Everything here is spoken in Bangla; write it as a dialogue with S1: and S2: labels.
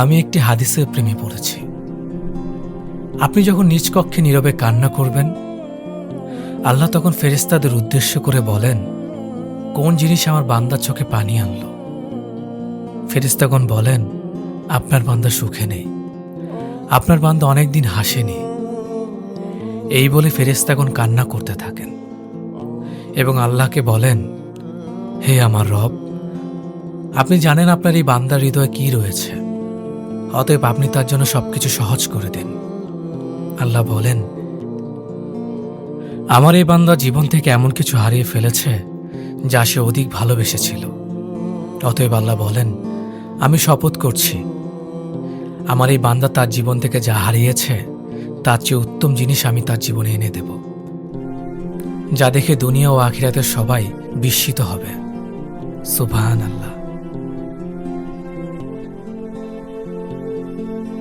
S1: আমি একটি হাদিসের প্রেমে পড়েছি। আপনি যখন নিজ কক্ষে নীরবে কান্না করবেন, আল্লাহ তখন ফেরেশতাদের উদ্দেশ্য করে বলেন, কোন জিনিস আমার বান্দার চোখে পানি আনলো? ফেরেশতাগণ বলেন, আপনার বান্দা সুখে নেই, আপনার বান্দা অনেকদিন হাসেনি। এই বলে ফেরেশতাগণ কান্না করতে থাকেন এবং আল্লাহকে বলেন, হে আমার রব, আপনি জানেন আপনার এই বান্দার হৃদয়ে কি রয়েছে, অতএব আপনি তার জন্য সবকিছু সহজ করে দিন। আল্লাহ বলেন, আমার এই বান্দা জীবন থেকে এমন কিছু হারিয়ে ফেলেছে যা সে অধিক ভালোবেসেছিল। অতএব আল্লাহ বলেন, আমি শপথ করছি, আমার এই বান্দা তার জীবন থেকে যা হারিয়েছে তার চেয়ে উত্তম জিনিস আমি তার জীবনে এনে দেব, যা দেখে দুনিয়া ও আখিরাতের সবাই বিস্মিত হবে। সুবহানাল্লাহ।